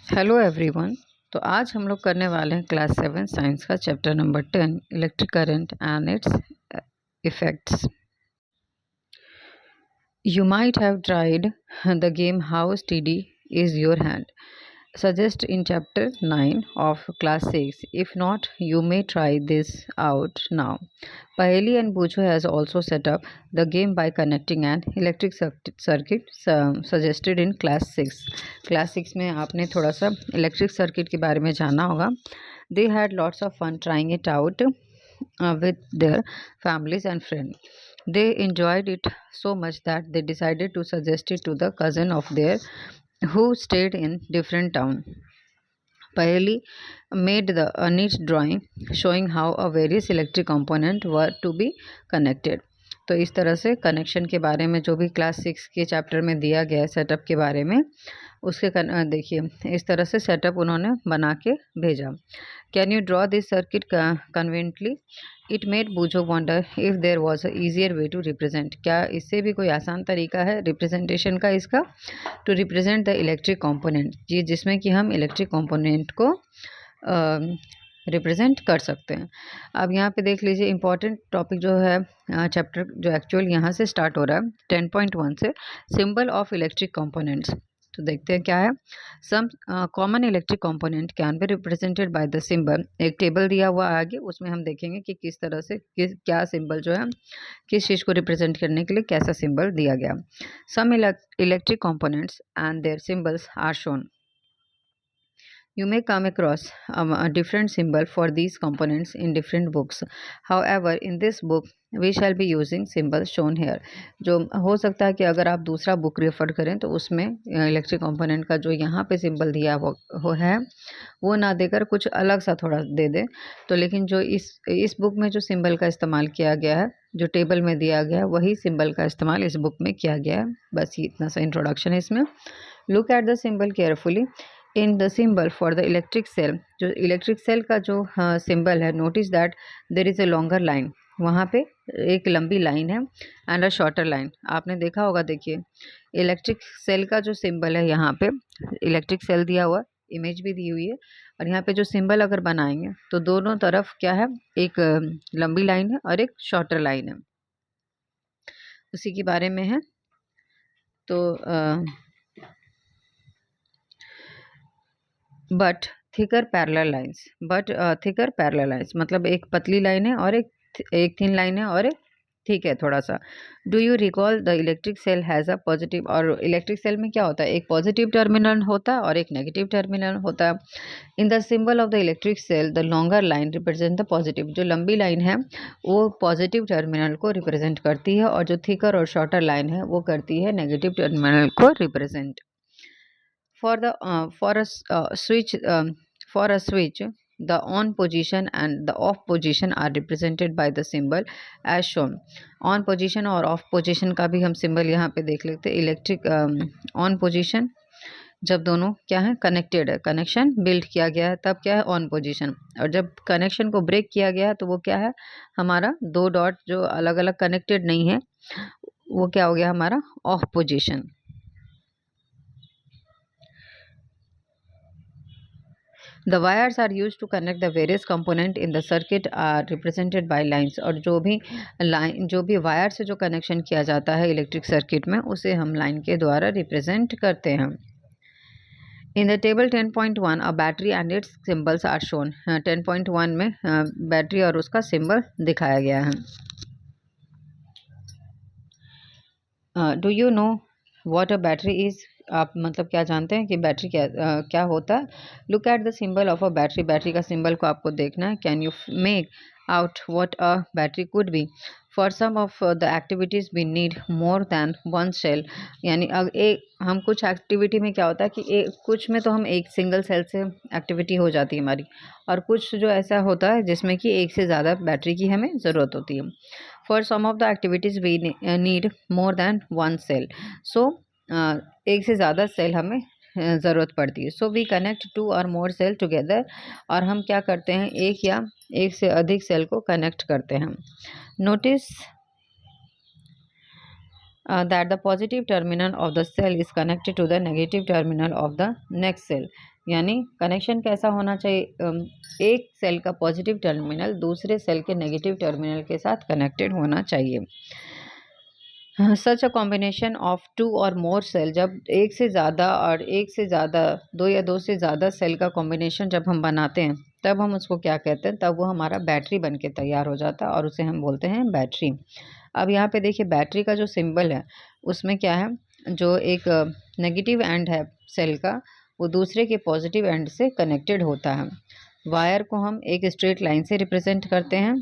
Hello everyone. तो आज हम लोग करने वाले हैं क्लास 7 साइंस का chapter number 10 electric current and it's effects. You might have tried the game how study is your hand suggest in chapter 9 of class 6. If not, you may try this out now. Paheli and Bujo has also set up the game by connecting an electric circuit suggested in class 6. Class 6 में आपने थोड़ा सा electric circuit के बारे में जाना होगा. They had lots of fun trying it out with their families and friends. They enjoyed it so much that they decided to suggest it to the cousin of theirs who stayed in different town. Paheli made a neat drawing showing how a various electric component were to be connected. तो इस तरह से connection के बारे में जो भी class 6 के चैप्टर में दिया गया है सेटअप के बारे में उसके देखिए इस तरह से सेटअप उन्होंने बना के भेजा. Can you draw this circuit conveniently? It made Boojho wonder if there was a easier way to represent. क्या इससे भी कोई आसान तरीका है रिप्रेजेंटेशन का इसका? To represent the electric component, जी जिसमें कि हम इलेक्ट्रिक कंपोनेंट को रिप्रेजेंट कर सकते हैं. अब यहाँ पे देख लीजिए इंपॉर्टेंट टॉपिक जो है चैप्टर जो एक्चुअल यहाँ से स्टार्ट हो रहा है 10.1 से, सिंबल ऑफ इलेक्ट्रिक कंपोनेंट्स. तो देखते हैं क्या है. Some common electric component can be represented by the symbol. एक टेबल दिया हुआ आगे, उसमें हम देखेंगे कि किस तरह से क्या सिंबल जो है किस चीज़ को रिप्रेजेंट करने के लिए कैसा सिंबल दिया गया. Some electric components and their symbols are shown. You may come across a different symbol for these components in different books. However, in this book, we shall be using symbols shown here. जो हो सकता है कि अगर आप दूसरा book refer करें तो उसमें इलेक्ट्रिक कंपोनेंट का जो यहाँ पे सिंबल दिया वो है वो ना देकर कुछ अलग सा थोड़ा दे दे. तो लेकिन जो इस बुक में जो सिंबल का इस्तेमाल किया गया है जो टेबल में दिया गया है वही सिंबल का इस्तेमाल इस बुक में किया गया है. बस ये इतना सा इंट्रोडक्शन है इसमें. Look at the symbol carefully. In the symbol for the electric cell, जो इलेक्ट्रिक सेल का जो सिंबल है, notice that there is a longer line. वहाँ पे एक लंबी लाइन है एंड अ शॉर्टर लाइन. आपने देखा होगा, देखिए इलेक्ट्रिक सेल का जो सिंबल है यहाँ पे इलेक्ट्रिक सेल दिया हुआ, इमेज भी दी हुई है, और यहाँ पे जो सिंबल अगर बनाएंगे तो दोनों तरफ क्या है, एक लंबी लाइन है और एक शॉर्टर लाइन है, उसी के बारे में है. तो बट थिकर पैरेलल लाइंस मतलब एक पतली लाइन है और एक थिन लाइन है और एक ठीक है थोड़ा सा. Do you recall the electric cell has a positive, और इलेक्ट्रिक सेल में क्या होता है, एक पॉजिटिव टर्मिनल होता है और एक नेगेटिव टर्मिनल होता है. In the symbol of the electric cell the longer line represent the positive. जो लंबी लाइन है वो पॉजिटिव टर्मिनल को रिप्रेजेंट करती है और जो थिकर और शॉर्टर लाइन है वो करती है नेगेटिव टर्मिनल को represent. For a switch, the on position and the off position are represented by the symbol as shown. On position और off position का भी हम symbol यहाँ पे देख लेते हैं. इलेक्ट्रिक on position जब दोनों क्या है कनेक्टेड है, कनेक्शन बिल्ड किया गया है, तब क्या है ऑन पोजीशन. और जब कनेक्शन को ब्रेक किया गया है तो वो क्या है, हमारा दो डॉट जो अलग अलग कनेक्टेड नहीं है वो क्या हो गया, हमारा of position. The wires are used to connect the various component in the circuit are represented by lines. और जो भी वायर से जो कनेक्शन किया जाता है इलेक्ट्रिक सर्किट में उसे हम लाइन के द्वारा रिप्रेजेंट करते हैं. In the table 10.1 a battery and its symbols are shown. 10.1 में बैटरी और उसका सिंबल दिखाया गया है. Do you know what a battery is? आप मतलब क्या जानते हैं कि बैटरी क्या होता है? Look at the symbol of a battery. Battery का सिंबल को आपको देखना है. Can you make out what a battery could be? For some of the activities we need more than one cell. यानी हम कुछ एक्टिविटी में क्या होता है कि कुछ में तो हम एक सिंगल सेल से एक्टिविटी हो जाती है हमारी, और कुछ जो ऐसा होता है जिसमें कि एक से ज़्यादा बैटरी की हमें ज़रूरत होती है. For some of the activities we need more than one cell. So एक से ज़्यादा सेल हमें ज़रूरत पड़ती है. सो वी कनेक्ट टू और मोर सेल टुगेदर. और हम क्या करते हैं, एक या एक से अधिक सेल को कनेक्ट करते हैं. Notice that the positive terminal of the cell is connected to the negative terminal of the next cell. यानी कनेक्शन कैसा होना चाहिए, एक सेल का पॉजिटिव टर्मिनल दूसरे सेल के नेगेटिव टर्मिनल के साथ कनेक्टेड होना चाहिए। सच अ कॉम्बिनेशन ऑफ टू और मोर सेल, जब एक से ज़्यादा और एक से ज़्यादा दो या दो से ज़्यादा सेल का कॉम्बिनेशन जब हम बनाते हैं तब हम उसको क्या कहते हैं, तब वो हमारा बैटरी बन के तैयार हो जाता है और उसे हम बोलते हैं बैटरी। अब यहाँ पे देखिए बैटरी का जो सिंबल है उसमें क्या है, जो एक नेगेटिव एंड है सेल का वो दूसरे के पॉजिटिव एंड से कनेक्टेड होता है। वायर को हम एक स्ट्रेट लाइन से रिप्रेजेंट करते हैं।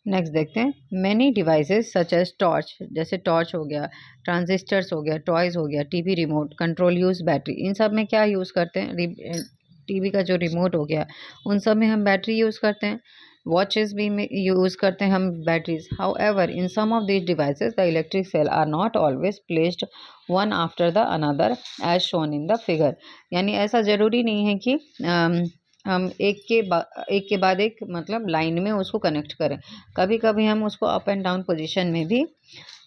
नेक्स्ट देखते हैं many devices such as torch, जैसे टॉर्च हो गया, ट्रांजिस्टर्स हो गया, टॉयज हो गया, TV remote control use battery. इन सब में क्या यूज़ करते हैं, टीवी का जो रिमोट हो गया उन सब में हम बैटरी यूज़ करते हैं। वॉचेस भी में यूज़ करते हैं हम batteries. However in some of these devices the electric cell are not always placed one after the another as shown in the figure. यानी ऐसा ज़रूरी नहीं है कि हम एक के बाद एक मतलब लाइन में उसको कनेक्ट करें। कभी कभी हम उसको अप एंड डाउन पोजीशन में भी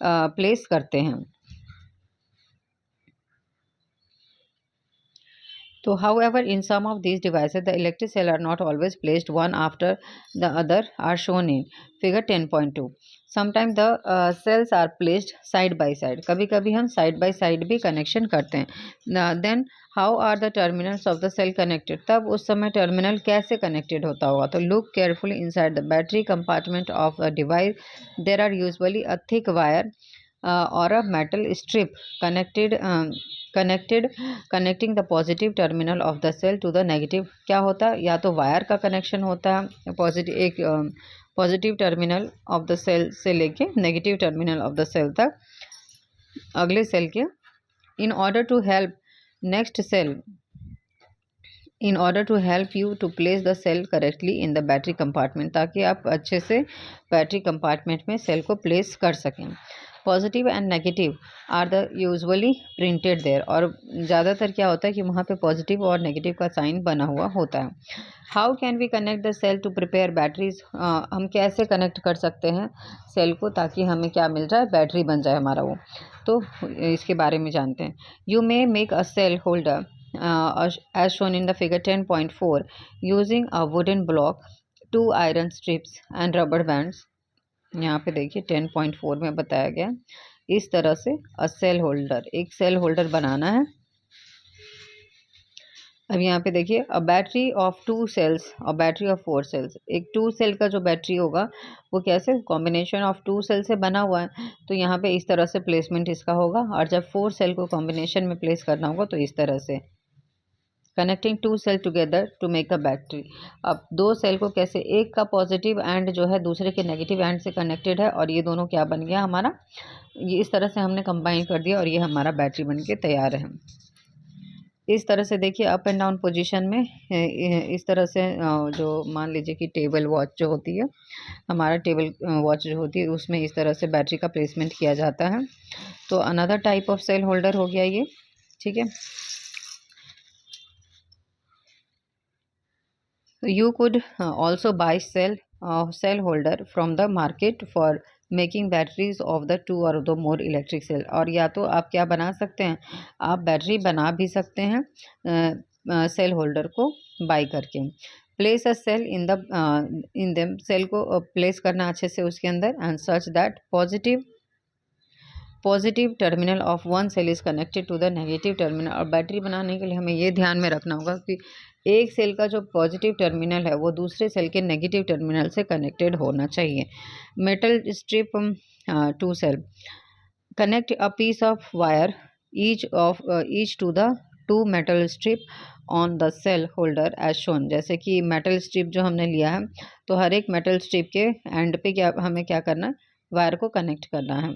प्लेस करते हैं। So, however, in some of these devices, the electric cell are not always placed one after the other, are shown in figure 10.2. Sometimes the cells are placed side by side. कभी कभी हम side by side भी connection करते हैं। Then how are the terminals of the cell connected? तब उस समय terminal कैसे connected होता होगा? तो look carefully inside the battery compartment of a device. There are usually a thick wire or a metal strip connecting the positive terminal of the cell to the negative। क्या होता है, या तो wire का connection होता है positive terminal of the cell से लेके negative terminal of the cell तक अगले सेल के। In order to help next cell in order to help you to place the cell correctly in the battery compartment, ताकि आप अच्छे से battery compartment में सेल को प्लेस कर सकें। Positive and negative are the usually printed there, और ज़्यादातर क्या होता है कि वहाँ पे पॉजिटिव और नेगेटिव का साइन बना हुआ होता है। How can we connect the cell to prepare batteries, हम कैसे कनेक्ट कर सकते हैं सेल को ताकि हमें क्या मिल जाए, बैटरी बन जाए हमारा वो। तो इसके बारे में जानते हैं। You may make a cell holder as shown in the figure 10.4 using a wooden block, 2 iron strips and rubber bands। यहाँ पे देखिए 10.4 में बताया गया इस तरह से अ सेल होल्डर, एक सेल होल्डर बनाना है। अब यहाँ पे देखिए अ बैटरी ऑफ 2 सेल्स और बैटरी ऑफ 4 सेल्स। एक 2 सेल का जो बैटरी होगा वो कैसे, कॉम्बिनेशन ऑफ 2 सेल से बना हुआ है, तो यहाँ पे इस तरह से प्लेसमेंट इसका होगा। और जब 4 सेल को कॉम्बिनेशन में प्लेस करना होगा तो इस तरह से connecting 2 cell together to make a battery. अब 2 सेल को कैसे, एक का पॉजिटिव एंड जो है दूसरे के नेगेटिव एंड से कनेक्टेड है और ये दोनों क्या बन गया हमारा, ये इस तरह से हमने कंबाइन कर दिया और ये हमारा बैटरी बन के तैयार है। इस तरह से देखिए अप एंड डाउन पोजीशन में इस तरह से जो मान लीजिए कि टेबल वॉच जो होती है, हमारा टेबल वॉच जो होती है उसमें इस तरह से बैटरी का प्लेसमेंट किया जाता है। तो another type of cell holder हो गया ये, ठीक है। You could also buy cell holder from the market for making batteries of the 2 और दो मोर इलेक्ट्रिक सेल। और या तो आप क्या बना सकते हैं, आप बैटरी बना भी सकते हैं सेल होल्डर को बाई करके। Place a cell in them, cell को प्लेस करना अच्छे से उसके अंदर, and such that positive terminal of one cell is connected to the negative terminal. और बैटरी बनाने के लिए हमें ये ध्यान में रखना होगा कि एक सेल का जो पॉजिटिव टर्मिनल है वो दूसरे सेल के नेगेटिव टर्मिनल से कनेक्टेड होना चाहिए। Metal strip to cell connect a piece of wire each to the two metal strip on the cell holder as shown. जैसे कि मेटल स्ट्रिप जो हमने लिया है तो हर एक मेटल स्ट्रिप के एंड पे हमें क्या करना है, वायर को कनेक्ट करना है।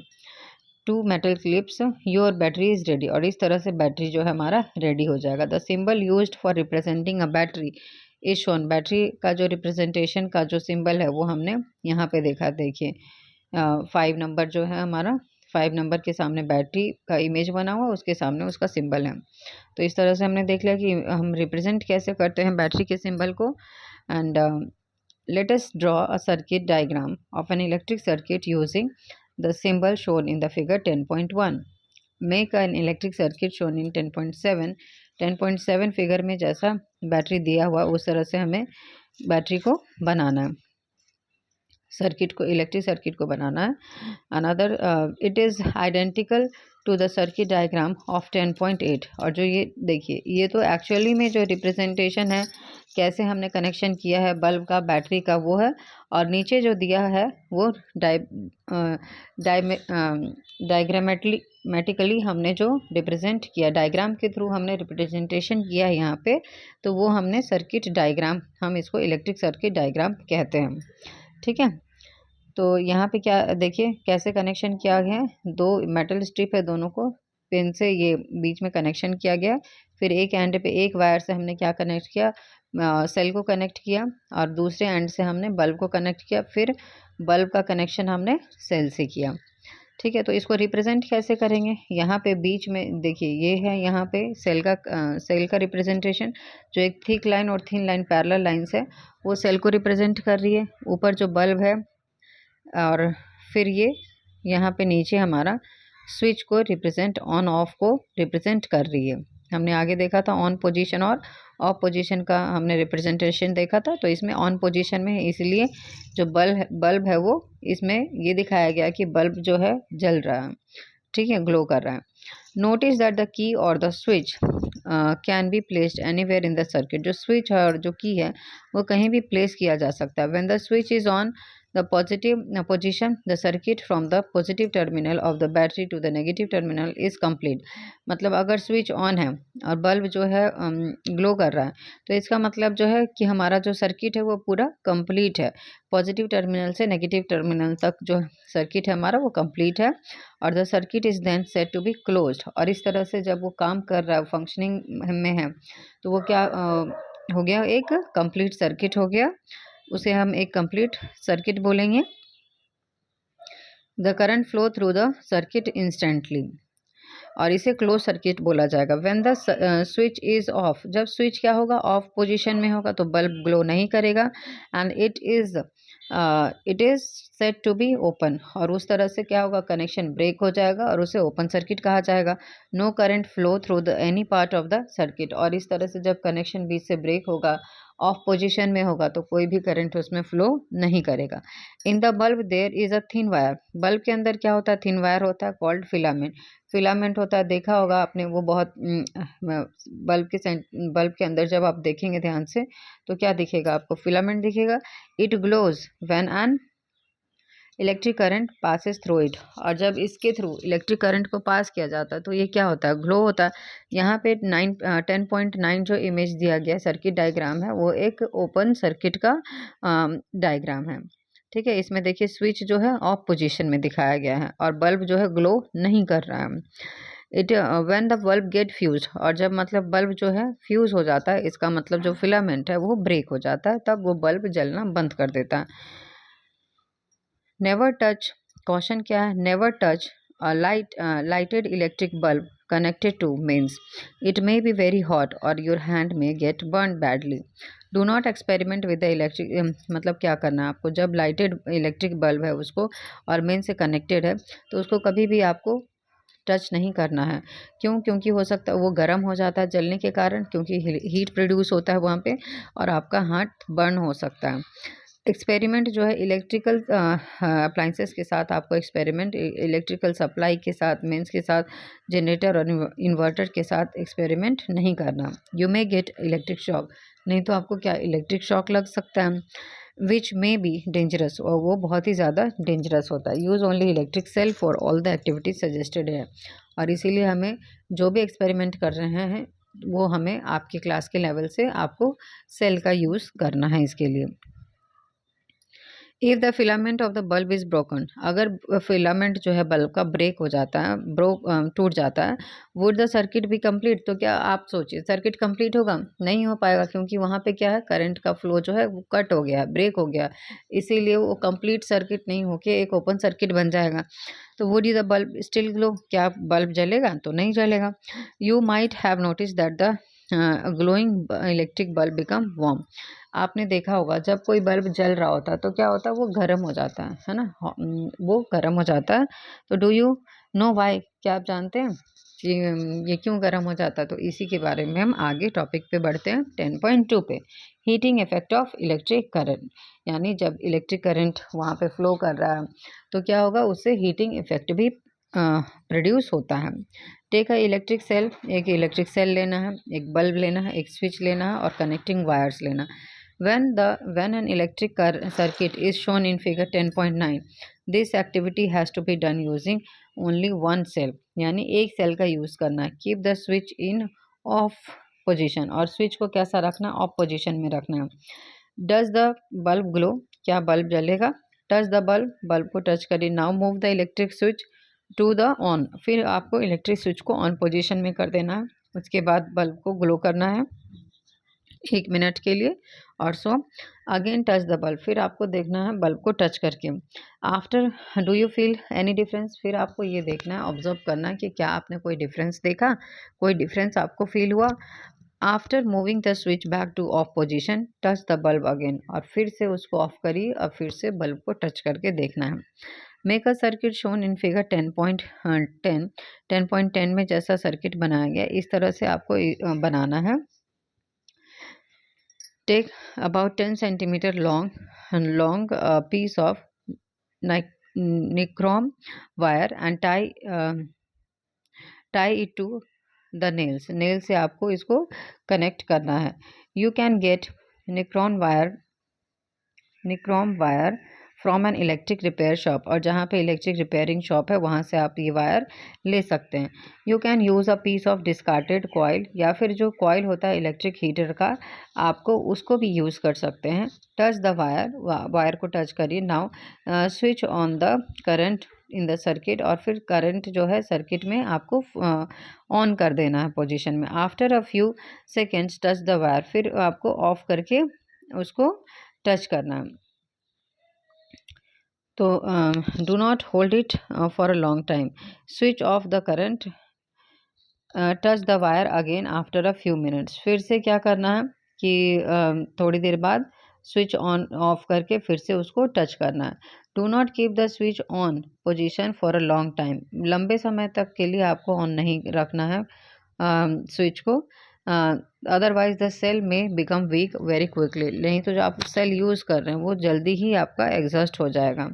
2 metal clips, your battery is ready. और इस तरह से बैटरी जो है हमारा रेडी हो जाएगा। The symbol used for representing a battery is shown. Battery का जो रिप्रेजेंटेशन का जो सिंबल है वो हमने यहाँ पे देखा, देखिए 5 नंबर जो है हमारा, 5 नंबर के सामने बैटरी का इमेज बना हुआ, उसके सामने उसका सिंबल है। तो इस तरह से हमने देख लिया कि हम रिप्रेजेंट कैसे करते हैं बैटरी के सिंबल को। And let us draw a circuit diagram of an electric circuit using the symbol shown in the figure 10.1. Make an electric circuit shown in 10.7 10.7 figure में जैसा बैटरी दिया हुआ उस तरह से हमें बैटरी को बनाना है, सर्किट को, इलेक्ट्रिक सर्किट को बनाना है। Another it is identical to the circuit diagram of 10.8। और जो ये देखिए, ये तो एक्चुअली में जो रिप्रेजेंटेशन है कैसे हमने कनेक्शन किया है बल्ब का बैटरी का वो है, और नीचे जो दिया है वो डायग्रामेटिकली हमने जो रिप्रेजेंट किया, डायग्राम के थ्रू हमने रिप्रेजेंटेशन किया है यहाँ पे, तो वो हमने सर्किट डायग्राम, हम इसको इलेक्ट्रिक सर्किट डायग्राम कहते हैं। ठीक है, तो यहाँ पे क्या देखिए कैसे कनेक्शन किया गया है, दो मेटल स्ट्रिप है, दोनों को पिन से ये बीच में कनेक्शन किया गया। फिर एक एंड पे एक वायर से हमने क्या कनेक्ट किया, सेल को कनेक्ट किया, और दूसरे एंड से हमने बल्ब को कनेक्ट किया। फिर बल्ब का कनेक्शन हमने सेल से किया। ठीक है, तो इसको रिप्रेजेंट कैसे करेंगे, यहाँ पे बीच में देखिए ये है, यहाँ पे सेल का रिप्रेजेंटेशन, जो एक थिक लाइन और थिन लाइन पैरेलल लाइंस है वो सेल को रिप्रेजेंट कर रही है। ऊपर जो बल्ब है, और फिर ये यहाँ पे नीचे हमारा स्विच को रिप्रेजेंट, ऑन ऑफ को रिप्रेजेंट कर रही है। हमने आगे देखा था ऑन पोजीशन और ऑफ पोजीशन का हमने रिप्रेजेंटेशन देखा था, तो इसमें ऑन पोजीशन में है, इसलिए जो बल्ब है वो इसमें ये दिखाया गया कि बल्ब जो है जल रहा है, ठीक है, ग्लो कर रहा है। नोटिस दैट द की और the switch can be placed anywhere in the circuit. जो स्विच है और जो की है वो कहीं भी प्लेस किया जा सकता है। When the switch is on the positive position the circuit from the positive terminal of the battery to the negative terminal is complete। मतलब अगर स्विच ऑन है और बल्ब जो है ग्लो कर रहा है, तो इसका मतलब जो है कि हमारा जो सर्किट है वो पूरा कंप्लीट है। पॉजिटिव टर्मिनल से नेगेटिव टर्मिनल तक जो सर्किट है हमारा वो कंप्लीट है, और the circuit is then said to be closed. और इस तरह से जब वो काम कर रहा है, फंक्शनिंग में है, तो वो क्या हो गया, एक कंप्लीट सर्किट हो गया, उसे हम एक कंप्लीट सर्किट बोलेंगे। The current flow through the circuit instantly, और इसे क्लोज सर्किट बोला जाएगा। When the switch is of, जब स्विच क्या होगा, ऑफ पोजीशन में होगा, तो बल्ब ग्लो नहीं करेगा। And it is said to be open, और उस तरह से क्या होगा, कनेक्शन ब्रेक हो जाएगा और उसे ओपन सर्किट कहा जाएगा। No current flow through the any part of the circuit, और इस तरह से जब कनेक्शन बीच से ब्रेक होगा, ऑफ पोजीशन में होगा, तो कोई भी करंट उसमें फ्लो नहीं करेगा। In the bulb there is a thin wire, bulb के अंदर क्या होता है, थिन वायर होता है, कॉल्ड फिलामेंट। फिलामेंट होता है, देखा होगा आपने, वो बहुत बल्ब के अंदर जब आप देखेंगे ध्यान से तो क्या दिखेगा आपको, फिलामेंट दिखेगा। It glows when an electric current passes through it, और जब इसके थ्रू इलेक्ट्रिक करंट को पास किया जाता है तो ये क्या होता है, ग्लो होता है। यहाँ पे 10.9 जो इमेज दिया गया सर्किट डायग्राम है वो एक ओपन सर्किट का डायग्राम है। ठीक है, इसमें देखिए स्विच जो है ऑफ पोजीशन में दिखाया गया है और बल्ब जो है ग्लो नहीं कर रहा है। It when the bulb get fuse, और जब मतलब बल्ब जो है फ्यूज हो जाता है, इसका मतलब जो फिलामेंट है वो ब्रेक हो जाता है, तब वो बल्ब जलना बंद कर देता है। नेवर टच, कॉशन क्या है, never touch lighted electric bulb connected to mains, it may be very hot और your hand may get burn badly. Do not experiment with the electric, मतलब क्या करना है आपको, जब लाइटेड इलेक्ट्रिक बल्ब है उसको और मेन से कनेक्टेड है, तो उसको कभी भी आपको टच नहीं करना है। क्यों, क्योंकि हो सकता है वो गर्म हो जाता है जलने के कारण, क्योंकि हीट प्रोड्यूस होता है वहाँ पे, और आपका हाथ बर्न हो सकता है। एक्सपेरिमेंट जो है इलेक्ट्रिकल अप्लाइंसेस के साथ, आपको एक्सपेरिमेंट इलेक्ट्रिकल सप्लाई के साथ, मेंस के साथ, जनरेटर और इन्वर्टर के साथ एक्सपेरिमेंट नहीं करना। You may gate electric shock, नहीं तो आपको क्या इलेक्ट्रिक शॉक लग सकता है। विच मे बी डेंजरस, और वो बहुत ही ज़्यादा डेंजरस होता है। Use only electric cell for all the activities suggested है, और इसीलिए हमें जो भी एक्सपेरिमेंट कर रहे हैं वो हमें आपके क्लास के लेवल से आपको सेल का यूज़ करना है इसके लिए। If the filament of the bulb is broken, अगर फिलामेंट जो है बल्ब का ब्रेक हो जाता है, टूट जाता है, वुड द सर्किट भी कंप्लीट, तो क्या आप सोचिए सर्किट कंप्लीट होगा, नहीं हो पाएगा, क्योंकि वहाँ पे क्या है, करंट का फ्लो जो है वो कट हो गया है, ब्रेक हो गया, इसीलिए वो कंप्लीट सर्किट नहीं होके एक ओपन सर्किट बन जाएगा। तो would the bulb still glow, क्या बल्ब जलेगा, तो नहीं जलेगा। You might have notice that the glowing electric bulb become warm, आपने देखा होगा जब कोई बल्ब जल रहा होता है तो क्या होता है, वो गर्म हो जाता है ना, वो गर्म हो जाता है। तो डू यू नो वाई, क्या आप जानते हैं कि ये क्यों गर्म हो जाता है? तो इसी के बारे में हम आगे टॉपिक पे बढ़ते हैं 10.2 पे, heating effect of electric current. यानी जब इलेक्ट्रिक करंट वहाँ पे फ्लो कर रहा है तो क्या होगा, उससे हीटिंग इफेक्ट भी प्रोड्यूस होता है। टेक अ इलेक्ट्रिक सेल, एक इलेक्ट्रिक सेल लेना है, एक बल्ब लेना है, एक स्विच लेना है और कनेक्टिंग वायर्स लेना है। When an electric circuit is shown in figure 10.9, this activity has to be done using only one cell, यानी एक सेल का यूज करना है। Keep the switch in off position, और स्विच को कैसा रखना, ऑफ पोजीशन में रखना है। डज द बल्ब ग्लो, क्या बल्ब जलेगा? टच द बल्ब, बल्ब को टच करिए। Now move the electric switch to the on, फिर आपको इलेक्ट्रिक स्विच को ऑन पोजीशन में कर देना है। उसके बाद बल्ब को ग्लो करना है 1 मिनट के लिए। और so again touch the bulb, फिर आपको देखना है बल्ब को टच करके। After do you feel any difference, फिर आपको ये देखना है, ऑब्जर्व करना है कि क्या आपने कोई डिफरेंस देखा, कोई डिफरेंस आपको फील हुआ। After moving the switch back two of position, touch the bulb again, और फिर से उसको ऑफ करिए और फिर से बल्ब को टच करके देखना है। Make a circuit shown in figure 10.10 में जैसा सर्किट बनाया गया इस तरह से आपको बनाना है। Take about 10 centimeter long piece of nichrome wire and tie it to the nails. Nail से आपको इसको कनेक्ट करना है। You can get nichrome wire from an electric repair shop, और जहाँ पे इलेक्ट्रिक रिपेयरिंग शॉप है वहाँ से आप ये वायर ले सकते हैं। You can use a piece of discarded coil, या फिर जो कॉयल होता है इलेक्ट्रिक हीटर का आपको उसको भी यूज़ कर सकते हैं। टच द वायर को टच करिए। Now switch on the current in the circuit, और फिर करंट जो है सर्किट में आपको ऑन कर देना है पोजीशन में। After a few seconds touch the wire, फिर आपको ऑफ करके उसको टच करना है। तो do not hold it for a long time. Switch off the current, touch the wire again after a few minutes, फिर से क्या करना है कि थोड़ी देर बाद स्विच ऑन ऑफ करके फिर से उसको टच करना है। Do not keep the switch on position for a long time, लंबे समय तक के लिए आपको ऑन नहीं रखना है स्विच को। अदरवाइज द सेल में बिकम वीक वेरी क्विकली, नहीं तो जो आप सेल यूज़ कर रहे हैं वो जल्दी ही आपका एग्जॉस्ट हो जाएगा।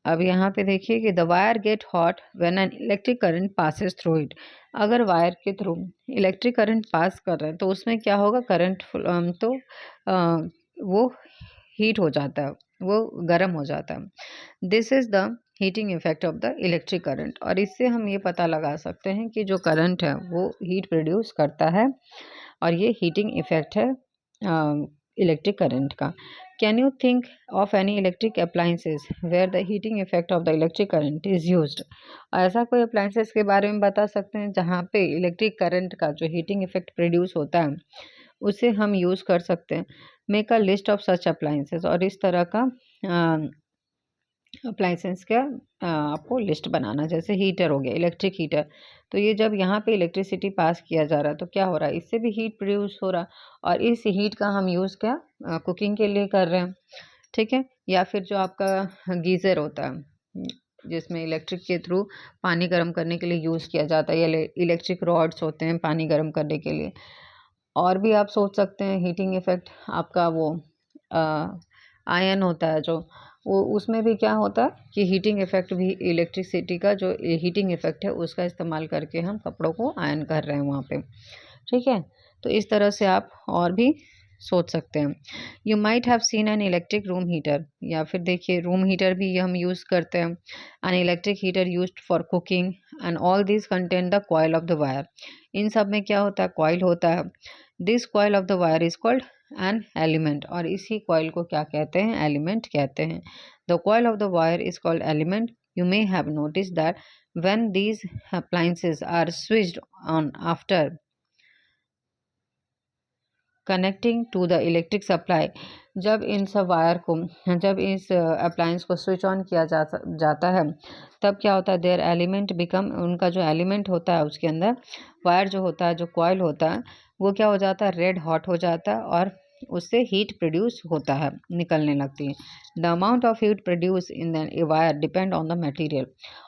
अब यहाँ पे देखिए कि the wire get hot when an electric current passes through it, अगर वायर के थ्रू इलेक्ट्रिक करंट पास कर रहे हैं तो उसमें क्या होगा, करंट तो वो हीट हो जाता है, वो गर्म हो जाता है। This is the heating effect of the electric current, और इससे हम ये पता लगा सकते हैं कि जो करंट है वो हीट प्रोड्यूस करता है, और ये हीटिंग इफेक्ट है इलेक्ट्रिक करंट का। Can you think of any electric appliances where the heating effect of the electric current is used, ऐसा कोई अप्लाइंसेस के बारे में बता सकते हैं जहाँ पे इलेक्ट्रिक करंट का जो हीटिंग इफेक्ट प्रोड्यूस होता है उसे हम यूज़ कर सकते हैं। Make a list of such appliances, और इस तरह का अप्लाइंसेस का आपको लिस्ट बनाना। जैसे हीटर हो गया, इलेक्ट्रिक हीटर, तो ये जब यहाँ पे इलेक्ट्रिसिटी पास किया जा रहा है तो क्या हो रहा है, इससे भी हीट प्रोड्यूस हो रहा है, और इस हीट का हम यूज़ क्या कुकिंग के लिए कर रहे हैं, ठीक है। या फिर जो आपका गीज़र होता है जिसमें इलेक्ट्रिक के थ्रू पानी गर्म करने के लिए यूज़ किया जाता है, या इलेक्ट्रिक रॉड्स होते हैं पानी गर्म करने के लिए। और भी आप सोच सकते हैं हीटिंग इफेक्ट आपका वो आयन होता है जो, वो उसमें भी क्या होता है कि हीटिंग इफेक्ट भी इलेक्ट्रिसिटी का जो हीटिंग इफेक्ट है उसका इस्तेमाल करके हम कपड़ों को आयन कर रहे हैं वहाँ पे, ठीक है। तो इस तरह से आप और भी सोच सकते हैं। You might have seen an electric room heater, या फिर देखिए रूम हीटर भी हम यूज़ करते हैं। An electric heater used for cooking and all this contain the coil of the wire, इन सब में क्या होता है, कॉइल होता है। This coil of the wire is called an element, और इसी कॉइल को क्या कहते हैं, एलिमेंट कहते हैं। The coil of the wire is called element. You may have notice that when these appliances are switched on after connecting to the electric supply, जब इन सब वायर को, जब इस अप्लायंस को स्विच ऑन किया जाता है तब क्या होता है, देयर एलिमेंट बिकम, उनका जो एलिमेंट होता है उसके अंदर वायर जो होता है, जो कॉइल होता है वो क्या हो जाता है, रेड हॉट हो जाता है, और उससे हीट प्रोड्यूस होता है, निकलने लगती है। The amount of heat produce in the wire depend on the material,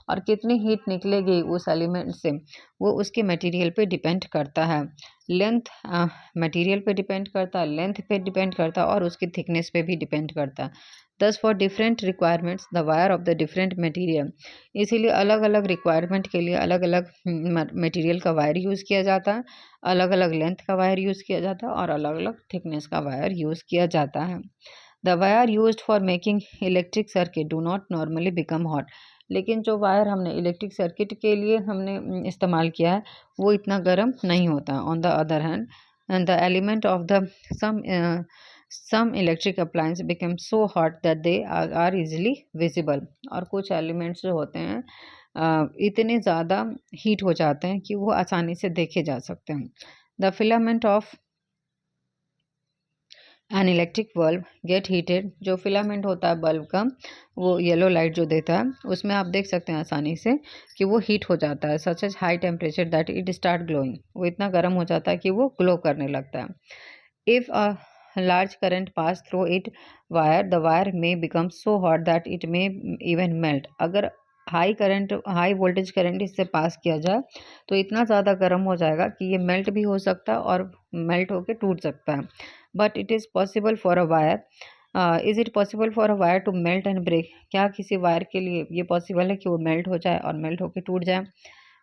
और कितनी हीट निकलेगी उस एलिमेंट से वो उसके मटेरियल पे डिपेंड करता है। लेंथ मटेरियल पे डिपेंड करता है, लेंथ पे डिपेंड करता है, और उसकी थिकनेस पे भी डिपेंड करता है। दस for different requirements the wire of the different material, इसीलिए अलग अलग रिक्वायरमेंट के लिए अलग अलग मटेरियल का वायर यूज़ किया जाता है, अलग अलग लेंथ का वायर यूज़ किया जाता है, और अलग अलग थिकनेस का वायर यूज़ किया जाता है। The wire used for making electric circuit do not normally become hot, लेकिन जो वायर हमने इलेक्ट्रिक सर्किट के लिए हमने इस्तेमाल किया है वो इतना गर्म नहीं होता। On the other hand the element of the some some electric appliance become so hot that they are easily visible, और कुछ एलिमेंट्स जो होते हैं इतने ज़्यादा हीट हो जाते हैं कि वो आसानी से देखे जा सकते हैं। The filament of an electric bulb gate heated, जो फिलामेंट होता है बल्ब का, वो येलो लाइट जो देता है, उसमें आप देख सकते हैं आसानी से कि वो हीट हो जाता है, such as high temperature that it start glowing, वो इतना गर्म हो जाता है कि वो ग्लो करने लगता है। If a large current pass through it wire the wire may become so hot that it may even melt, अगर हाई वोल्टेज करंट इससे पास किया जाए तो इतना ज़्यादा गर्म हो जाएगा कि ये मेल्ट भी हो सकता है और मेल्ट होके टूट सकता है। But it is possible for a wire, is it possible for a wire to melt and break, क्या किसी वायर के लिए ये पॉसिबल है कि वो मेल्ट हो जाए और मेल्ट होके टूट जाए।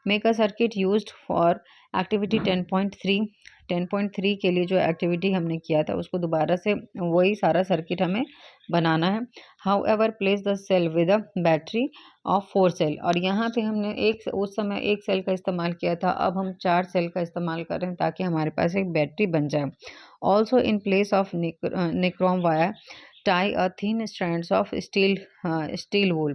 Make a circuit used for activity 10.3, 10.3 के लिए जो एक्टिविटी हमने किया था उसको दोबारा से वही सारा सर्किट हमें बनाना है। However place the cell with a battery of 4 cell, और यहाँ पे हमने उस समय एक सेल का इस्तेमाल किया था, अब हम 4 सेल का इस्तेमाल कर रहे हैं ताकि हमारे पास एक बैटरी बन जाए। Also in place of nichrome wire tie a thin strands of steel wool.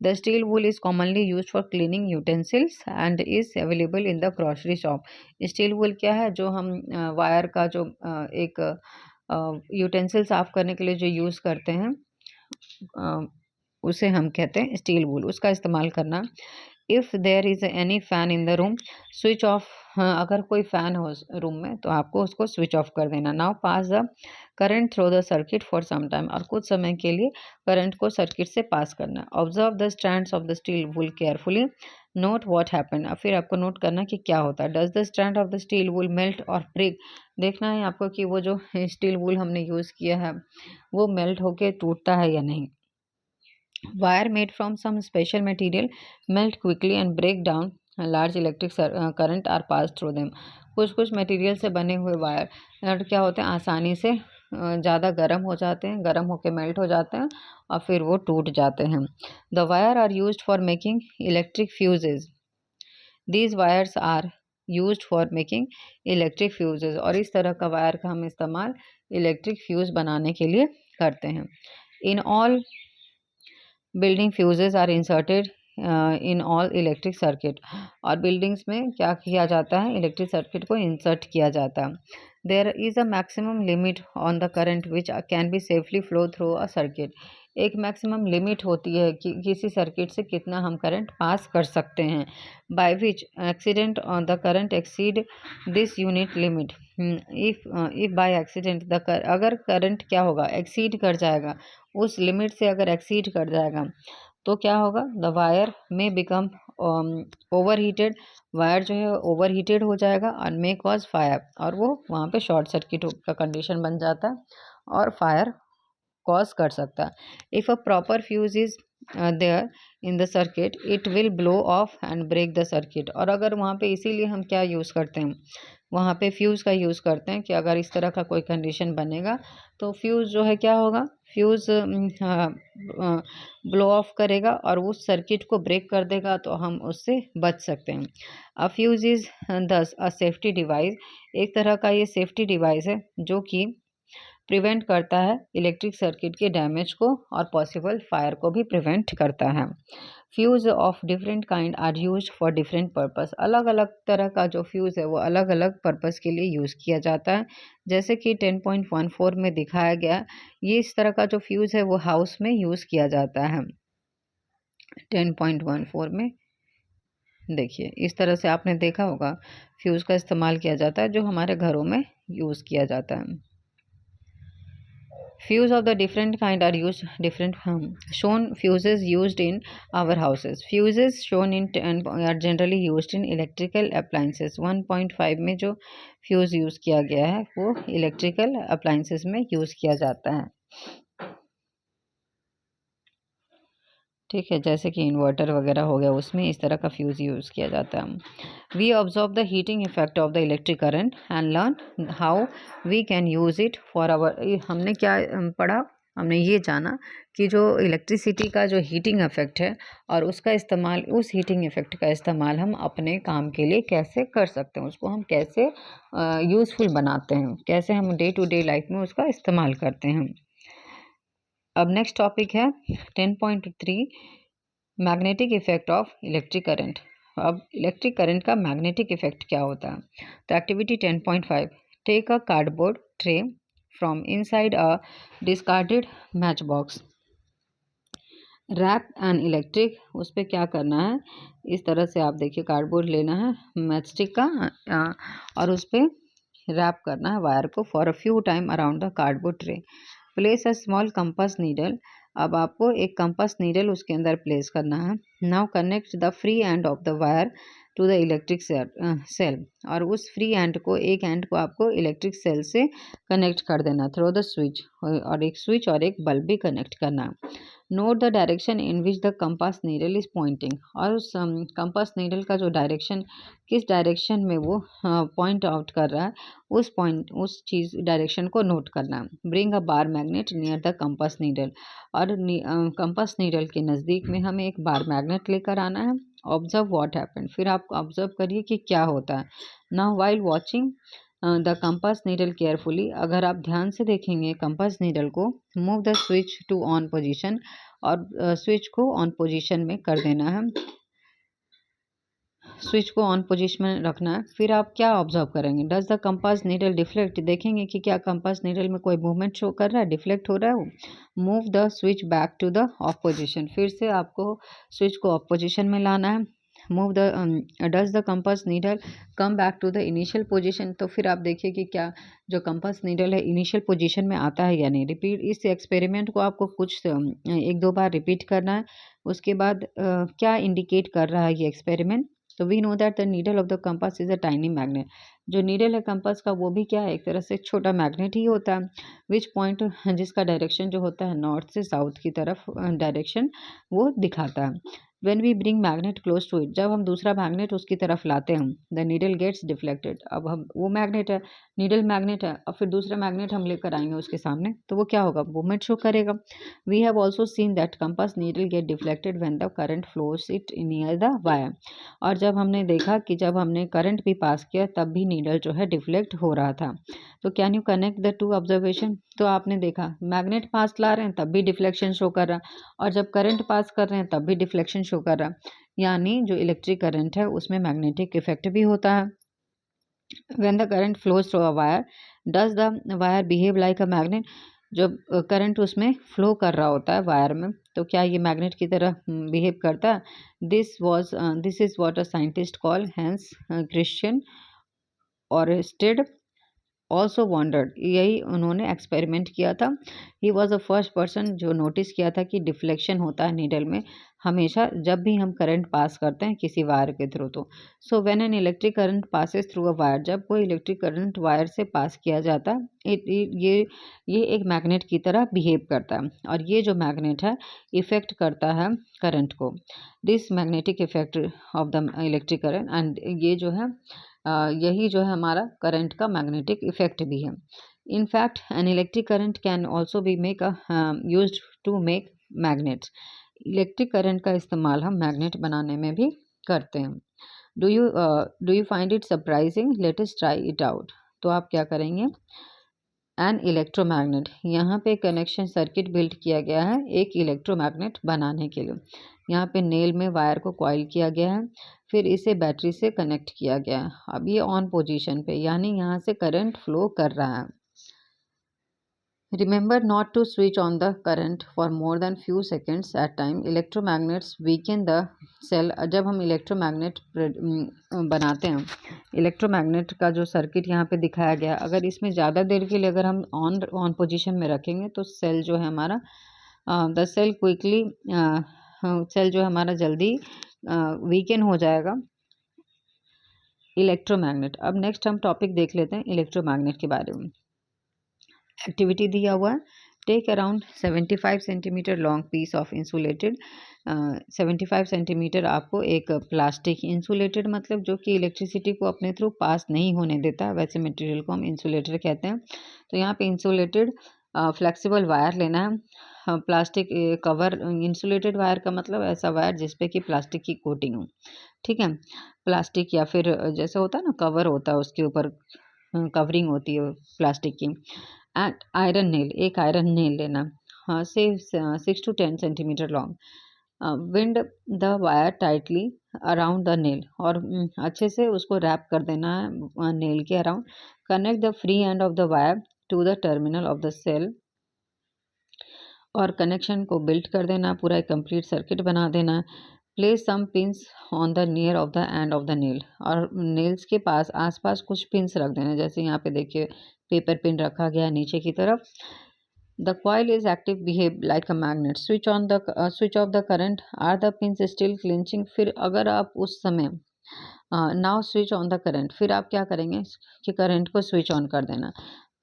The steel wool is commonly used for cleaning utensils and is available in the grocery shop. Steel wool क्या है, जो हम wire का जो एक utensil साफ करने के लिए जो यूज़ करते हैं उसे हम कहते हैं स्टील वूल, उसका इस्तेमाल करना। If there is any fan in the room switch off, अगर कोई फ़ैन हो रूम में तो आपको उसको स्विच ऑफ कर देना। Now pass the current through the circuit for some time, और कुछ समय के लिए करंट को सर्किट से पास करना। Observe the strands of the steel wool carefully, note what happen, अब फिर आपको नोट करना कि क्या होता है। Does the strand of the steel wool melt और ब्रेक, देखना है आपको कि वो जो स्टील वूल हमने यूज़ किया है वो मेल्ट होके टूटता है या नहीं। Wire made from some special material melt quickly and break down. Large electric current are passed through them. कुछ कुछ मटेरियल से बने हुए वायर क्या होते हैं, आसानी से ज़्यादा गर्म हो जाते हैं, गर्म होके मेल्ट हो जाते हैं और फिर वो टूट जाते हैं। The wire are used for making electric fuses, these wires are used for making electric fuses, और इस तरह का वायर का हम इस्तेमाल इलेक्ट्रिक फ्यूज़ बनाने के लिए करते हैं। In all building fuses are inserted in all electric circuit, और बिल्डिंग्स में क्या किया जाता है, इलेक्ट्रिक सर्किट को इंसर्ट किया जाता है। There is a maximum limit on the current which can be safely flow through a circuit, एक मैक्सिमम लिमिट होती है कि किसी सर्किट से कितना हम करंट पास कर सकते हैं। By which accident on the current exceed this unit limit, if by accident the अगर करंट क्या होगा, एक्सीड कर जाएगा, उस लिमिट से अगर एक्सीड कर जाएगा तो क्या होगा, द वायर में बिकम ओवर हीटेड, वायर जो है ओवर हीटेड हो जाएगा, और मे कॉज फायर, और वो वहाँ पे शॉर्ट सर्किट का कंडीशन बन जाता है और फायर कॉज कर सकता है। If a proper fuse is there in the circuit it will blow off and break the circuit, और अगर वहाँ पे इसीलिए हम क्या यूज़ करते हैं, वहाँ पे फ्यूज़ का यूज़ करते हैं कि अगर इस तरह का कोई कंडीशन बनेगा तो फ्यूज़ जो है क्या होगा, फ्यूज़ ब्लो ऑफ करेगा और उस सर्किट को ब्रेक कर देगा तो हम उससे बच सकते हैं। अ फ्यूज़ इज़ दस अ सेफ्टी डिवाइस, एक तरह का ये सेफ्टी डिवाइस है जो कि प्रिवेंट करता है इलेक्ट्रिक सर्किट के डैमेज को और पॉसिबल फायर को भी प्रिवेंट करता है। Fuse of different kind are used for different purpose, अलग अलग तरह का जो फ्यूज़ है वो अलग अलग पर्पस के लिए यूज़ किया जाता है। जैसे कि 10.14 में दिखाया गया, ये इस तरह का जो फ्यूज़ है वो हाउस में यूज़ किया जाता है। 10.14 में देखिए इस तरह से आपने देखा होगा फ्यूज़ का इस्तेमाल किया जाता है जो हमारे घरों में यूज़ किया जाता है। Fuse of the different kind are used different shown fuses used in our houses. Fuses shown in 10 are generally used in electrical appliances. 1.5 में जो फ्यूज यूज किया गया है वो इलेक्ट्रिकल अप्लायंसेस में यूज किया जाता है। ठीक है, जैसे कि इन्वर्टर वगैरह हो गया उसमें इस तरह का फ्यूज़ यूज़ किया जाता है। We observe the heating effect of the electric current and learn how we can use it for our. हमने क्या पढ़ा, हमने ये जाना कि जो इलेक्ट्रिसिटी का जो हीटिंग इफेक्ट है और उसका इस्तेमाल, उस हीटिंग इफेक्ट का इस्तेमाल हम अपने काम के लिए कैसे कर सकते हैं, उसको हम कैसे यूज़फुल बनाते हैं, कैसे हम डे टू डे लाइफ में उसका इस्तेमाल करते हैं। अब नेक्स्ट टॉपिक है 10.3 magnetic effect of electric current. अब इलेक्ट्रिक करंट का मैग्नेटिक इफेक्ट क्या होता है। तो activity 10.5, take a cardboard tray from inside a discarded match box, wrap an electric. उस पर क्या करना है, इस तरह से आप देखिए कार्डबोर्ड लेना है मैच स्टिक का और उस पर रैप करना है वायर को for a few time around the cardboard tray. Place a small compass needle. अब आपको एक कंपास नीडल उसके अंदर प्लेस करना है। Now connect the free end of the wire to the electric cell. और उस फ्री एंड को, एक एंड को आपको इलेक्ट्रिक सेल से कनेक्ट कर देना थ्रू द स्विच, और एक स्विच और एक बल्ब भी कनेक्ट करना है। Note the direction in which the compass needle is pointing. और उस कंपास नीडल का जो डायरेक्शन, किस डायरेक्शन में वो पॉइंट आउट कर रहा है, उस चीज़ डायरेक्शन को नोट करना। Bring a bar magnet near the compass needle. और कंपास नीडल के नज़दीक में हमें एक बार मैग्नेट लेकर आना है। Observe what happened. फिर आप ऑब्जर्व करिए कि क्या होता है। Now while watching the compass needle carefully. अगर आप ध्यान से देखेंगे कंपास नीडल को, move the switch to on position. और स्विच को ऑन पोजीशन में कर देना है, स्विच को ऑन पोजीशन में रखना है। फिर आप क्या ऑब्जर्व करेंगे, does the compass needle deflect. देखेंगे कि क्या कंपास नीडल में कोई मूवमेंट शो कर रहा है, डिफ्लेक्ट हो रहा है वो। Move the switch back to the off position. फिर से आपको स्विच को ऑफ पोजीशन में लाना है। Move the does the compass needle come back to the initial position. तो फिर आप देखिए कि क्या जो कंपास नीडल है इनिशियल पोजीशन में आता है या नहीं। रिपीट, इस एक्सपेरिमेंट को आपको कुछ एक दो बार रिपीट करना है। उसके बाद क्या इंडिकेट कर रहा है ये एक्सपेरिमेंट। तो we know that the needle of the compass is a tiny magnet. जो नीडल है कंपास का वो भी क्या है, एक तरह से छोटा मैग्नेट ही होता है। विच पॉइंट, जिसका डायरेक्शन जो होता है नॉर्थ से साउथ की तरफ डायरेक्शन वो दिखाता है। When we bring magnet close to it, जब हम दूसरा मैग्नेट उसकी तरफ लाते हैं, द नीडल गेट्स डिफ्लेक्टेड। अब हम, वो मैग्नेट है, नीडल मैग्नेट है, अब फिर दूसरा मैग्नेट हम लेकर आएंगे उसके सामने, तो वो क्या होगा, मूवमेंट शो करेगा। We have also seen that compass needle get deflected when the current flows it near the wire. और जब हमने देखा कि जब हमने करंट भी पास किया तब भी नीडल जो है डिफ्लेक्ट हो रहा था। तो can you connect the two observation. तो आपने देखा मैग्नेट पास ला रहे हैं तब भी डिफ्लेक्शन शो कर रहा, और जब करंट पास कर रहे हैं तब भी डिफ्लेक्शन शो कर रहा। यानी जो इलेक्ट्रिक करंट है उसमें मैग्नेटिक इफेक्ट भी होता है। When the current flows through a wire, does the wire behave like a magnet. जब करंट उसमें फ्लो कर रहा होता है वायर में, तो क्या ये मैग्नेट की तरह बिहेव करता है। This is what a scientist call Hans Christian Oersted also wondered. यही उन्होंने एक्सपेरिमेंट किया था। He was the first person जो नोटिस किया था कि डिफ्लेक्शन होता है नीडल में हमेशा जब भी हम करंट पास करते हैं किसी वायर के थ्रू। तो so when an electric current passes through a wire, जब कोई इलेक्ट्रिक करंट वायर से पास किया जाता है, ये एक मैग्नेट की तरह बिहेव करता है, और ये जो मैग्नेट है इफेक्ट करता है करंट को। This magnetic effect of the electric current, and ये जो है यही जो है हमारा करंट का मैग्नेटिक इफेक्ट भी है। In fact an electric current can also be make use to make magnets. Electric current का इस्तेमाल हम मैग्नेट बनाने में भी करते हैं। Do you find it surprising, let us try it out. तो आप क्या करेंगे, एन इलेक्ट्रोमैग्नेट, यहाँ पे कनेक्शन सर्किट बिल्ड किया गया है एक इलेक्ट्रोमैग्नेट बनाने के लिए। यहाँ पे नेल में वायर को कॉइल किया गया है, फिर इसे बैटरी से कनेक्ट किया गया है। अब ये ऑन पोजीशन पे, यानी यहाँ से करंट फ्लो कर रहा है। Remember not to switch on the current for more than few seconds at time. Electromagnets weaken the cell. जब हम इलेक्ट्रोमैग्नेट बनाते हैं, इलेक्ट्रोमैग्नेट का जो सर्किट यहाँ पे दिखाया गया, अगर इसमें ज़्यादा देर के लिए अगर हम ऑन पोजीशन में रखेंगे तो सेल जो है हमारा द सेल क्विकली सेल जो है हमारा जल्दी वीकेन हो जाएगा इलेक्ट्रोमैग्नेट। अब नेक्स्ट हम टॉपिक देख लेते हैं इलेक्ट्रोमैग्नेट के बारे में। एक्टिविटी दिया हुआ है, take around 75 centimetre long piece of insulated. 75 centimetre आपको एक प्लास्टिक, इंसुलेटेड मतलब जो कि इलेक्ट्रिसिटी को अपने थ्रू पास नहीं होने देता, वैसे मटेरियल को हम इंसुलेटर कहते हैं। तो यहाँ पे इंसुलेटेड फ्लेक्सिबल वायर लेना है। प्लास्टिक कवर, इंसुलेटेड वायर का मतलब ऐसा वायर जिसपे कि प्लास्टिक की कोटिंग हो, ठीक है। प्लास्टिक या फिर जैसे होता है ना कवर होता है, उसके ऊपर कवरिंग होती है प्लास्टिक की। एंड आयरन नेल, एक आयरन नेल लेना, हाँ से 6 to 10 centimetre long. Wind the wire tightly around the nail, और अच्छे से उसको रैप कर देना है नेल के अराउंड। Connect the free end of the wire to the terminal of the cell, और कनेक्शन को बिल्ड कर देना, पूरा एक कंप्लीट सर्किट बना देना। Place some pins on the near of the end of the nail, और नेल्स के पास आसपास कुछ पिंस रख देना, जैसे यहाँ पे देखिए पेपर पिन रखा गया है नीचे की तरफ। The coil is active behave like a magnet, switch off the current, are the pins still clinching. फिर अगर आप उस समय now switch on the current, फिर आप क्या करेंगे कि करंट को स्विच ऑन कर देना,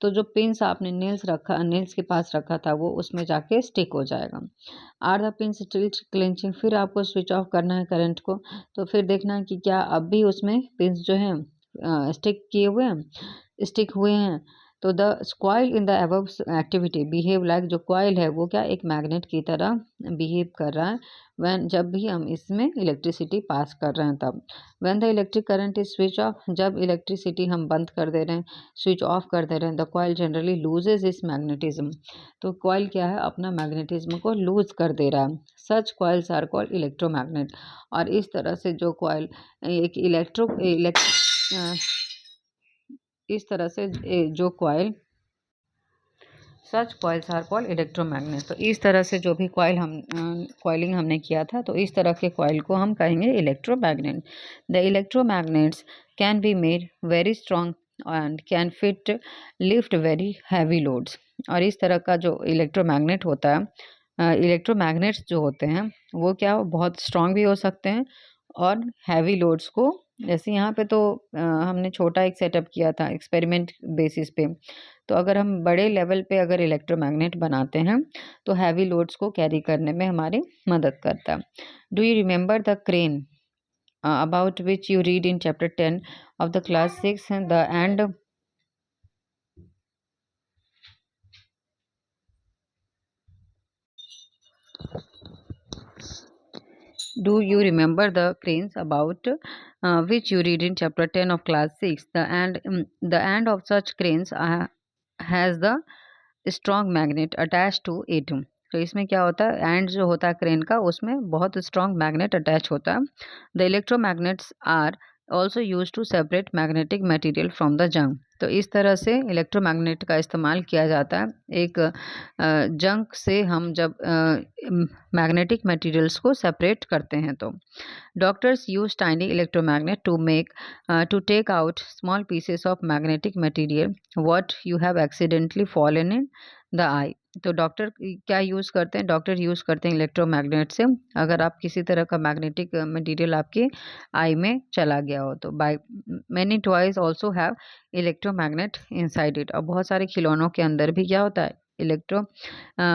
तो जो पिंस आपने नेल्स के पास रखा था वो उसमें जाके स्टिक हो जाएगा। Are the pin still clenching, फिर आपको स्विच ऑफ करना है करंट को, तो फिर देखना है कि क्या अब भी उसमें पिंस जो हैं स्टिक हुए हैं। तो the coil in the above activity behave like, जो कॉइल है वो क्या एक मैग्नेट की तरह बिहेव कर रहा है व्हेन, जब भी हम इसमें इलेक्ट्रिसिटी पास कर रहे हैं तब। When the electric current is switch off, जब इलेक्ट्रिसिटी हम बंद कर दे रहे हैं, स्विच ऑफ कर दे रहे हैं, द कॉइल जनरली लूजेज इस मैग्नेटिज्म, तो कॉइल क्या है अपना मैग्नेटिज्म को लूज कर दे रहा है। सच कॉइल्स आर कॉल्ड इलेक्ट्रोमैग्नेट, और इस तरह से जो कॉइल एक इस तरह से जो coil, such coils are called electromagnet. तो इस तरह से जो भी कॉइलिंग हमने किया था, तो इस तरह के कॉइल को हम कहेंगे electromagnet. The electromagnets can be made very strong and can fit lift very heavy loads. और इस तरह का जो इलेक्ट्रोमैग्नेट होता है, इलेक्ट्रोमैग्नेट्स जो होते हैं वो क्या बहुत स्ट्रॉन्ग भी हो सकते हैं, और हैवी लोड्स को, जैसे यहाँ पे तो हमने छोटा एक सेटअप किया था एक्सपेरिमेंट बेसिस पे, तो अगर हम बड़े लेवल पे अगर इलेक्ट्रोमैग्नेट बनाते हैं तो हैवी लोड्स को कैरी करने में हमारी मदद करता है। Do you remember the crane about which you read in chapter 10 of the class 6 the end Do you remember the cranes about which you read in chapter 10 of class 6? The end of such cranes has the strong magnet attached to it. तो इसमें क्या होता है, and जो होता है crane का उसमें बहुत स्ट्रॉन्ग मैग्नेट अटैच होता है। The electromagnets are also use to separate magnetic material from the junk. तो इस तरह से इलेक्ट्रोमैग्नेट का इस्तेमाल किया जाता है एक जंक से, हम जब मैग्नेटिक मटेरियल्स को सेपरेट करते हैं। तो doctors use tiny electromagnet to take out small pieces of magnetic material what you have accidentally fallen in the eye. तो डॉक्टर क्या यूज़ करते हैं, डॉक्टर यूज़ करते हैं इलेक्ट्रोमैग्नेट से, अगर आप किसी तरह का मैग्नेटिक मटेरियल आपके आई में चला गया हो तो। By many toys also have electromagnet inside it, और बहुत सारे खिलौनों के अंदर भी क्या होता है इलेक्ट्रो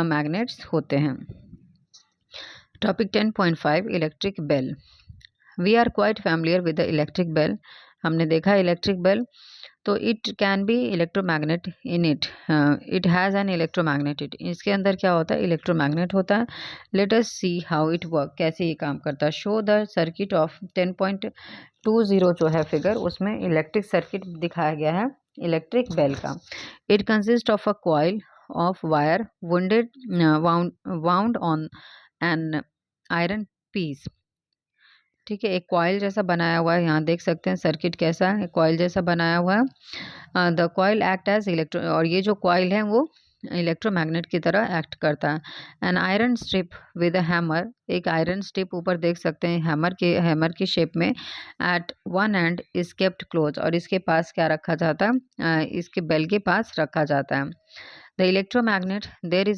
मैग्नेट्स होते हैं। Topic 10.5 electric bell. We are quite familiar with the electric bell, हमने देखा इलेक्ट्रिक बेल। तो it can be electromagnet in it, it has an electromagnet, इसके अंदर क्या होता है इलेक्ट्रोमैग्नेट होता है। Let us see how it work, कैसे ये काम करता है। शो द सर्किट ऑफ 10.20 जो है फिगर, उसमें इलेक्ट्रिक सर्किट दिखाया गया है इलेक्ट्रिक बेल का। It consist of a coil of wire wound on an iron piece. ठीक है, एक कॉइल जैसा बनाया हुआ है, यहाँ देख सकते हैं सर्किट कैसा है, कॉइल जैसा बनाया हुआ है। The coil act as electro, और ये जो कॉइल है वो इलेक्ट्रोमैग्नेट की तरह एक्ट करता है। An iron strip with a hammer, एक आयरन स्ट्रिप ऊपर देख सकते हैं हैमर की शेप में, at one end is kept close, और इसके पास क्या रखा जाता है, इसके बेल के पास रखा जाता है। The electromagnet, there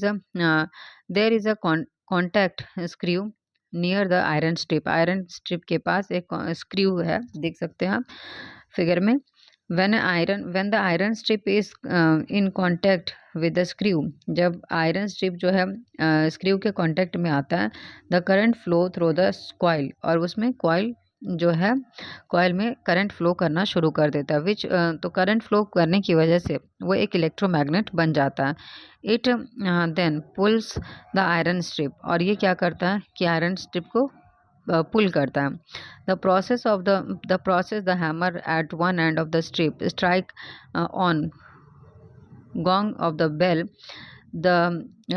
is a contact screw near the iron strip के पास एक स्क्रू है, देख सकते हैं आप फिगर में। when the iron strip is in contact with the screw, जब आयरन स्ट्रिप जो है स्क्रू के कांटेक्ट में आता है, the current flow through the coil, और उसमें कॉइल जो है कॉइल में करंट फ्लो करना शुरू कर देता है, विच तो करंट फ्लो करने की वजह से वो एक इलेक्ट्रोमैग्नेट बन जाता है। It then pulls the iron strip, और ये क्या करता है कि आयरन स्ट्रिप को पुल करता है। The process the hammer at one end of the strip strike on gong of the bell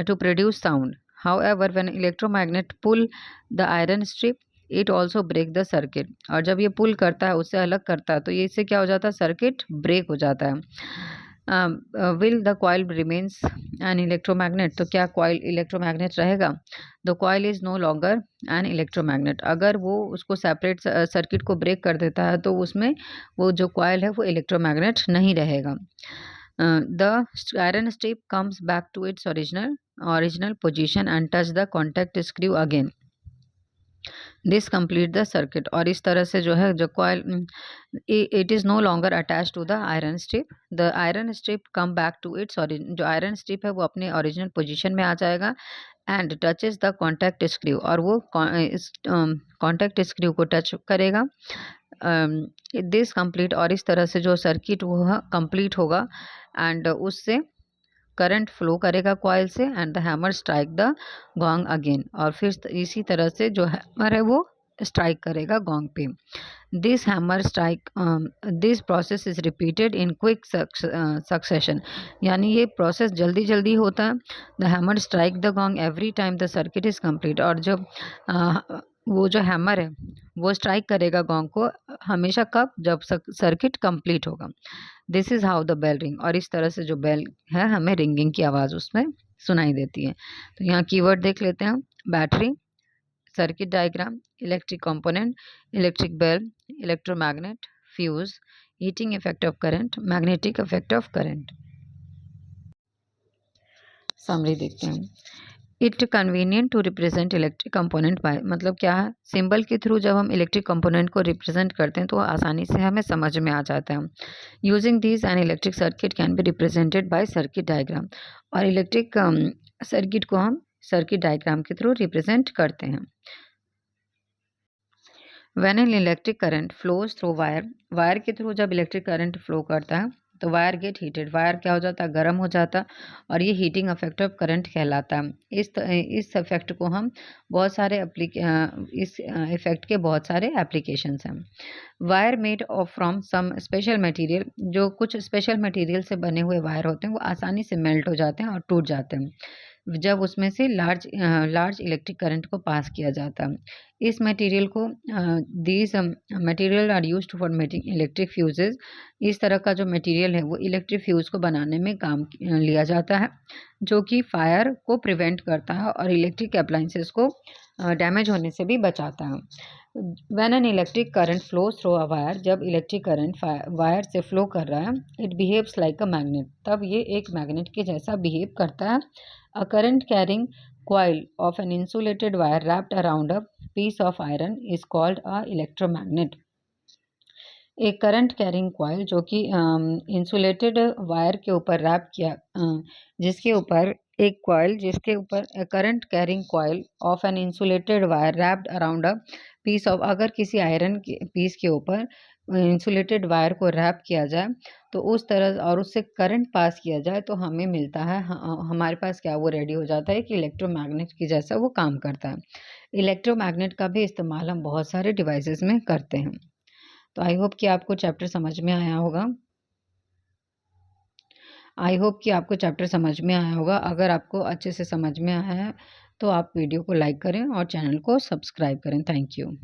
to produce sound. However, when electromagnet pull the iron strip, it also break the circuit, और जब ये पुल करता है, उससे अलग करता है, तो ये इससे क्या हो जाता है, सर्किट ब्रेक हो जाता है। Will the coil remains an electromagnet, तो क्या कॉइल इलेक्ट्रोमैग्नेट रहेगा? The coil is no longer an electromagnet, अगर वो उसको सेपरेट सर्किट को ब्रेक कर देता है तो उसमें वो जो कॉइल है वो इलेक्ट्रोमैग्नेट नहीं रहेगा। The iron strip comes back to its original position and touch the contact screw again. This complete the circuit, और इस तरह से जो है जो coil it is no longer attached to the iron strip. The iron strip come back to its जो iron strip है वो अपने original position में आ जाएगा and touches the contact screw, और वो इस contact screw को touch करेगा। दिस कंप्लीट, और इस तरह से जो सर्किट वो कंप्लीट होगा एंड उससे करंट फ्लो करेगा कॉइल से and the hammer strike the gong again, और फिर इसी तरह से जो हैमर है वो स्ट्राइक करेगा गॉन्ग पे। This hammer strike this process is repeated in quick succession, यानी ये प्रोसेस जल्दी जल्दी होता है। The hammer strike the gong every time the circuit is complete, और जब वो जो हैमर है वो स्ट्राइक करेगा गॉन्ग को हमेशा, कब? जब सर्किट कंप्लीट होगा। This is how the bell ring, और इस तरह से जो बेल है हमें रिंगिंग की आवाज़ उसमें सुनाई देती है। तो यहाँ कीवर्ड देख लेते हैं, battery, circuit diagram, electric component, electric bell, electromagnet, fuse, heating effect of current, magnetic effect of current. Summary देखते हैं। It convenient to represent electric component by, मतलब क्या है, सिंबल के थ्रू जब हम इलेक्ट्रिक कंपोनेंट को रिप्रेजेंट करते हैं तो आसानी से हमें समझ में आ जाता है। Using this an electric circuit can be represented bye circuit diagram, और इलेक्ट्रिक सर्किट को हम सर्किट डायग्राम के थ्रू रिप्रेजेंट करते हैं। When an electric current flows through wire, wire के थ्रू जब इलेक्ट्रिक करंट फ्लो करता है तो वायर गेट हीटेड, वायर क्या हो जाता है, गर्म हो जाता है, और ये हीटिंग इफेक्ट ऑफ करंट कहलाता है। इस इफेक्ट को हम बहुत सारे इस इफेक्ट के बहुत सारे एप्लीकेशंस हैं। Wire made of from some special material, जो कुछ स्पेशल मटेरियल से बने हुए वायर होते हैं वो आसानी से मेल्ट हो जाते हैं और टूट जाते हैं जब उसमें से लार्ज इलेक्ट्रिक करंट को पास किया जाता है। इस मटेरियल को these material are used for making electric fuses, इस तरह का जो मटेरियल है वो इलेक्ट्रिक फ्यूज को बनाने में काम लिया जाता है, जो कि फायर को प्रिवेंट करता है और इलेक्ट्रिक अप्लायंसेस को डैमेज होने से भी बचाता है। When an electric current flows through a wire, जब इलेक्ट्रिक करंट वायर से फ्लो कर रहा है, it behaves like a magnet, तब ये एक मैग्नेट के जैसा बिहेव करता है। A current carrying coil of an insulated wire wrapped around a piece of iron is called a electromagnet. एक करंट कैरिंग कॉइल जो कि इंसुलेटेड वायर के ऊपर रैप किया, जिसके ऊपर एक कॉइल, जिसके ऊपर current carrying coil of an insulated wire wrapped around a piece of, अगर किसी आयरन के पीस के ऊपर इंसुलेटेड वायर को रैप किया जाए तो उस तरह और उससे करंट पास किया जाए तो हमें मिलता है, हमारे पास क्या वो रेडी हो जाता है कि इलेक्ट्रोमैग्नेट की जैसा वो काम करता है। इलेक्ट्रोमैग्नेट का भी इस्तेमाल हम बहुत सारे डिवाइसेस में करते हैं। तो आई होप कि आपको चैप्टर समझ में आया होगा। अगर आपको अच्छे से समझ में आया है तो आप वीडियो को लाइक करें और चैनल को सब्सक्राइब करें। Thank you.